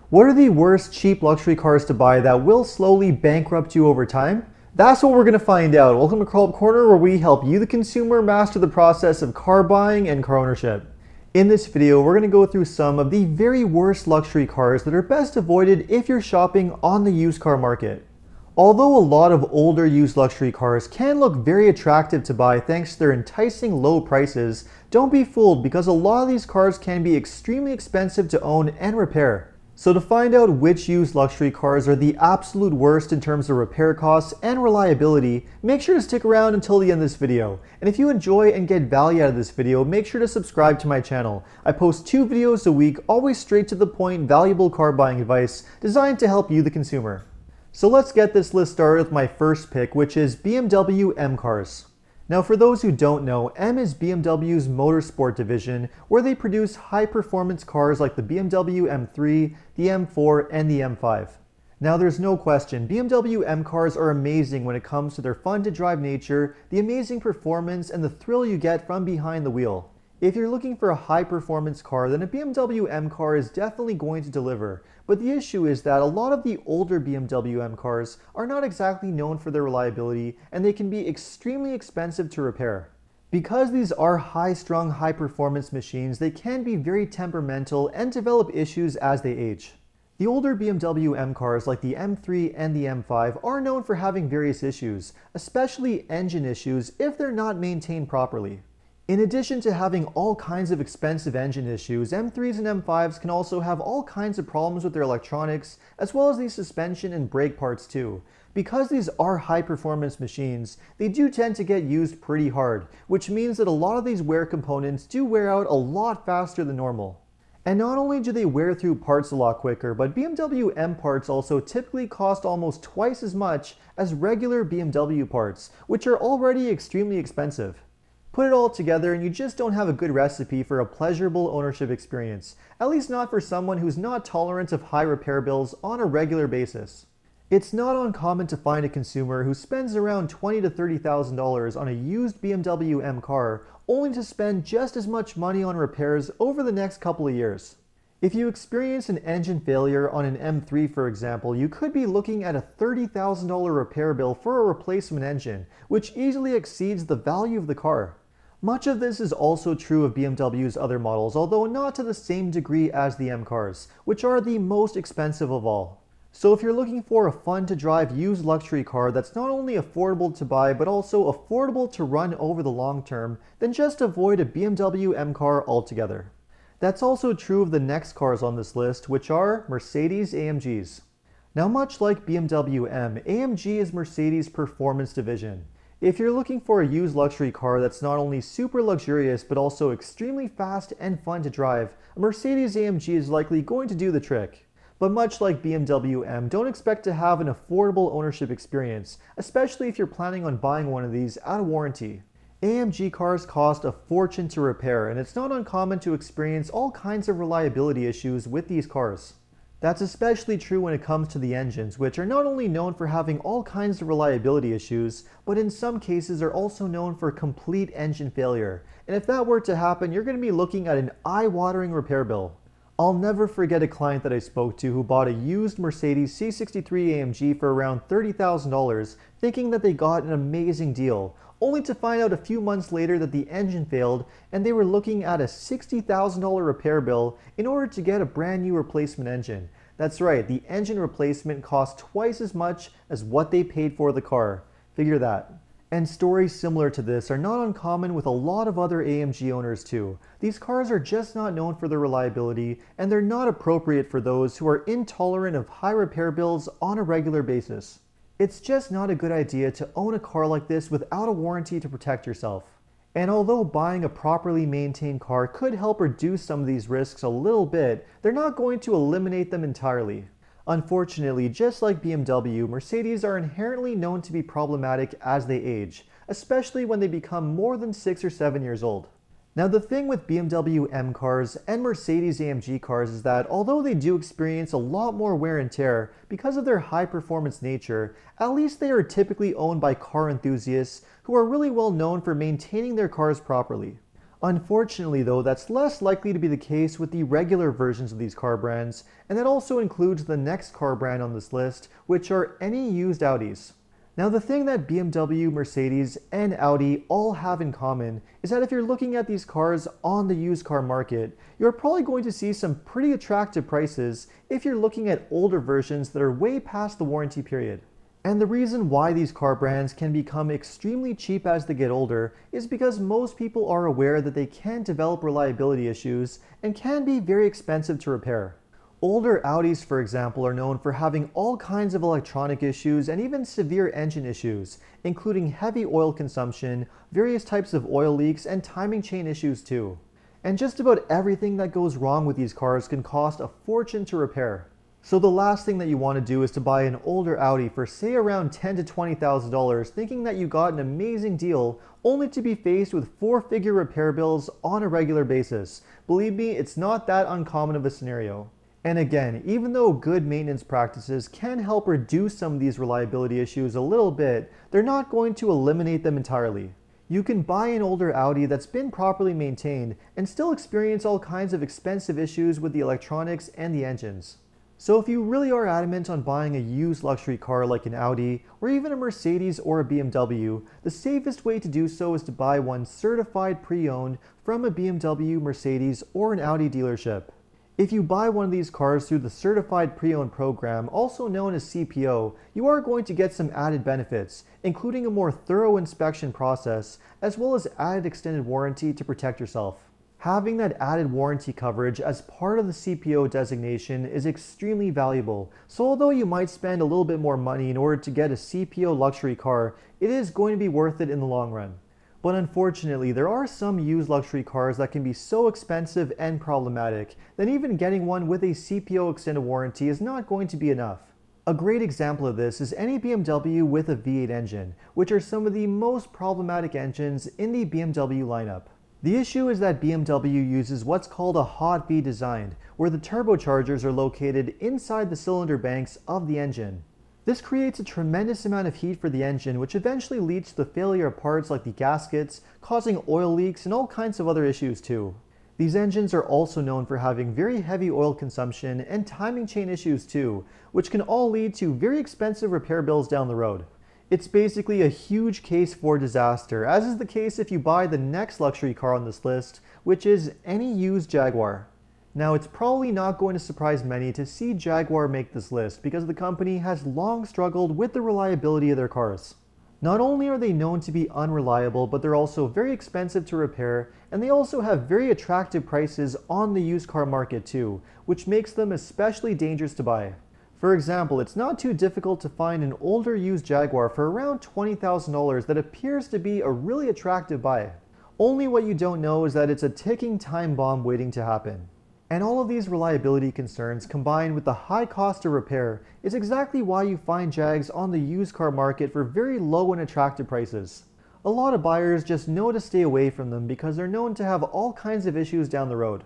What are the worst cheap luxury cars to buy that will slowly bankrupt you over time? That's what we're going to find out. Welcome to Bankrupt Corner, where we help you, the consumer, master the process of car buying and car ownership. In this video, we're going to go through some of the very worst luxury cars that are best avoided if you're shopping on the used car market. Although a lot of older used luxury cars can look very attractive to buy thanks to their enticing low prices, don't be fooled because a lot of these cars can be extremely expensive to own and repair. So to find out which used luxury cars are the absolute worst in terms of repair costs and reliability, make sure to stick around until the end of this video. And if you enjoy and get value out of this video, make sure to subscribe to my channel. I post 2 videos a week, always straight to the point, valuable car buying advice designed to help you, the consumer. So let's get this list started with my first pick, which is BMW M Cars. Now for those who don't know, M is BMW's motorsport division, where they produce high-performance cars like the BMW M3, the M4, and the M5. Now there's no question, BMW M Cars are amazing when it comes to their fun-to-drive nature, the amazing performance, and the thrill you get from behind the wheel. If you're looking for a high-performance car, then a BMW M car is definitely going to deliver. But the issue is that a lot of the older BMW M cars are not exactly known for their reliability, and they can be extremely expensive to repair. Because these are high-strung, high-performance machines, they can be very temperamental and develop issues as they age. The older BMW M cars like the M3 and the M5 are known for having various issues, especially engine issues if they're not maintained properly. In addition to having all kinds of expensive engine issues, M3s and M5s can also have all kinds of problems with their electronics, as well as the suspension and brake parts too. Because these are high-performance machines, they do tend to get used pretty hard, which means that a lot of these wear components do wear out a lot faster than normal. And not only do they wear through parts a lot quicker, but BMW M parts also typically cost almost twice as much as regular BMW parts, which are already extremely expensive. Put it all together and you just don't have a good recipe for a pleasurable ownership experience, at least not for someone who's not tolerant of high repair bills on a regular basis. It's not uncommon to find a consumer who spends around $20,000 to $30,000 on a used BMW M car, only to spend just as much money on repairs over the next couple of years. If you experience an engine failure on an M3, for example, you could be looking at a $30,000 repair bill for a replacement engine, which easily exceeds the value of the car. Much of this is also true of BMW's other models, although not to the same degree as the M cars, which are the most expensive of all. So if you're looking for a fun-to-drive used luxury car that's not only affordable to buy but also affordable to run over the long term, then just avoid a BMW M car altogether. That's also true of the next cars on this list, which are Mercedes AMGs. Now much like BMW M, AMG is Mercedes' performance division. If you're looking for a used luxury car that's not only super luxurious but also extremely fast and fun to drive, a Mercedes AMG is likely going to do the trick. But much like BMW M, don't expect to have an affordable ownership experience, especially if you're planning on buying one of these out of warranty. AMG cars cost a fortune to repair, and it's not uncommon to experience all kinds of reliability issues with these cars. That's especially true when it comes to the engines, which are not only known for having all kinds of reliability issues, but in some cases are also known for complete engine failure. And if that were to happen, you're going to be looking at an eye-watering repair bill. I'll never forget a client that I spoke to who bought a used Mercedes C63 AMG for around $30,000, thinking that they got an amazing deal, only to find out a few months later that the engine failed and they were looking at a $60,000 repair bill in order to get a brand new replacement engine. That's right, the engine replacement cost twice as much as what they paid for the car. Figure that. And stories similar to this are not uncommon with a lot of other AMG owners too. These cars are just not known for their reliability, and they're not appropriate for those who are intolerant of high repair bills on a regular basis. It's just not a good idea to own a car like this without a warranty to protect yourself. And although buying a properly maintained car could help reduce some of these risks a little bit, they're not going to eliminate them entirely. Unfortunately, just like BMW, Mercedes are inherently known to be problematic as they age, especially when they become more than 6 or 7 years old. Now the thing with BMW M cars and Mercedes AMG cars is that although they do experience a lot more wear and tear because of their high performance nature, at least they are typically owned by car enthusiasts who are really well known for maintaining their cars properly. Unfortunately though, that's less likely to be the case with the regular versions of these car brands, and that also includes the next car brand on this list, which are any used Audis. Now the thing that BMW, Mercedes, and Audi all have in common is that if you're looking at these cars on the used car market, you're probably going to see some pretty attractive prices if you're looking at older versions that are way past the warranty period. And the reason why these car brands can become extremely cheap as they get older is because most people are aware that they can develop reliability issues and can be very expensive to repair. Older Audis, for example, are known for having all kinds of electronic issues and even severe engine issues, including heavy oil consumption, various types of oil leaks, and timing chain issues too. And just about everything that goes wrong with these cars can cost a fortune to repair. So the last thing that you want to do is to buy an older Audi for say around $10,000 to $20,000 thinking that you got an amazing deal only to be faced with four-figure repair bills on a regular basis. Believe me, it's not that uncommon of a scenario. And again, even though good maintenance practices can help reduce some of these reliability issues a little bit, they're not going to eliminate them entirely. You can buy an older Audi that's been properly maintained and still experience all kinds of expensive issues with the electronics and the engines. So if you really are adamant on buying a used luxury car like an Audi or even a Mercedes or a BMW, the safest way to do so is to buy one certified pre-owned from a BMW, Mercedes, or an Audi dealership. If you buy one of these cars through the Certified Pre-Owned program, also known as CPO, you are going to get some added benefits, including a more thorough inspection process, as well as added extended warranty to protect yourself. Having that added warranty coverage as part of the CPO designation is extremely valuable, so although you might spend a little bit more money in order to get a CPO luxury car, it is going to be worth it in the long run. But unfortunately, there are some used luxury cars that can be so expensive and problematic that even getting one with a CPO extended warranty is not going to be enough. A great example of this is any BMW with a V8 engine, which are some of the most problematic engines in the BMW lineup. The issue is that BMW uses what's called a hot V design, where the turbochargers are located inside the cylinder banks of the engine. This creates a tremendous amount of heat for the engine, which eventually leads to the failure of parts like the gaskets, causing oil leaks and all kinds of other issues too. These engines are also known for having very heavy oil consumption and timing chain issues too, which can all lead to very expensive repair bills down the road. It's basically a huge case for disaster, as is the case if you buy the next luxury car on this list, which is any used Jaguar. Now, it's probably not going to surprise many to see Jaguar make this list because the company has long struggled with the reliability of their cars. Not only are they known to be unreliable, but they're also very expensive to repair, and they also have very attractive prices on the used car market too, which makes them especially dangerous to buy. For example, it's not too difficult to find an older used Jaguar for around $20,000 that appears to be a really attractive buy. Only what you don't know is that it's a ticking time bomb waiting to happen. And all of these reliability concerns combined with the high cost of repair is exactly why you find Jags on the used car market for very low and attractive prices. A lot of buyers just know to stay away from them because they're known to have all kinds of issues down the road.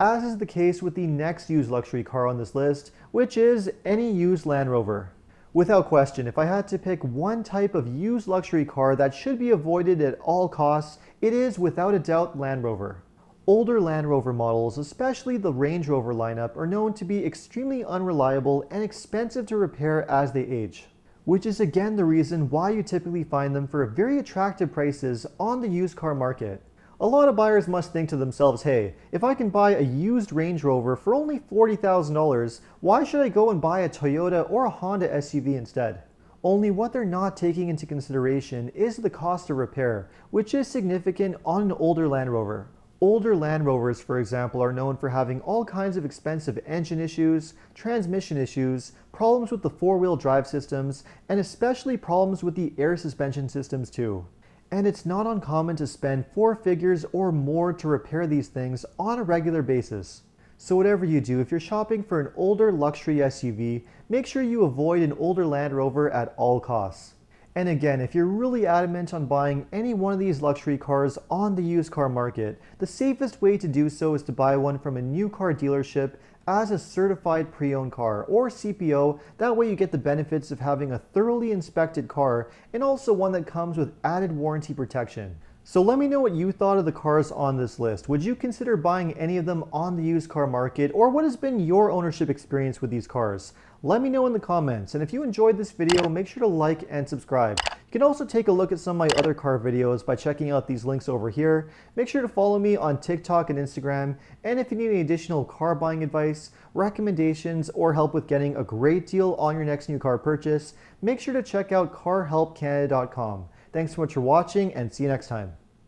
As is the case with the next used luxury car on this list, which is any used Land Rover. Without question, if I had to pick one type of used luxury car that should be avoided at all costs, it is without a doubt Land Rover. Older Land Rover models, especially the Range Rover lineup, are known to be extremely unreliable and expensive to repair as they age, which is again the reason why you typically find them for very attractive prices on the used car market. A lot of buyers must think to themselves, hey, if I can buy a used Range Rover for only $40,000, why should I go and buy a Toyota or a Honda SUV instead? Only what they're not taking into consideration is the cost of repair, which is significant on an older Land Rover. Older Land Rovers, for example, are known for having all kinds of expensive engine issues, transmission issues, problems with the four-wheel drive systems, and especially problems with the air suspension systems too. And it's not uncommon to spend four figures or more to repair these things on a regular basis. So whatever you do, if you're shopping for an older luxury SUV, make sure you avoid an older Land Rover at all costs. And again, if you're really adamant on buying any one of these luxury cars on the used car market, the safest way to do so is to buy one from a new car dealership as a certified pre-owned car, or CPO. That way you get the benefits of having a thoroughly inspected car and also one that comes with added warranty protection. So let me know what you thought of the cars on this list. Would you consider buying any of them on the used car market, or what has been your ownership experience with these cars? Let me know in the comments, and if you enjoyed this video, make sure to like and subscribe. You can also take a look at some of my other car videos by checking out these links over here. Make sure to follow me on TikTok and Instagram, and if you need any additional car buying advice, recommendations, or help with getting a great deal on your next new car purchase, make sure to check out carhelpcanada.com. Thanks so much for watching, and see you next time.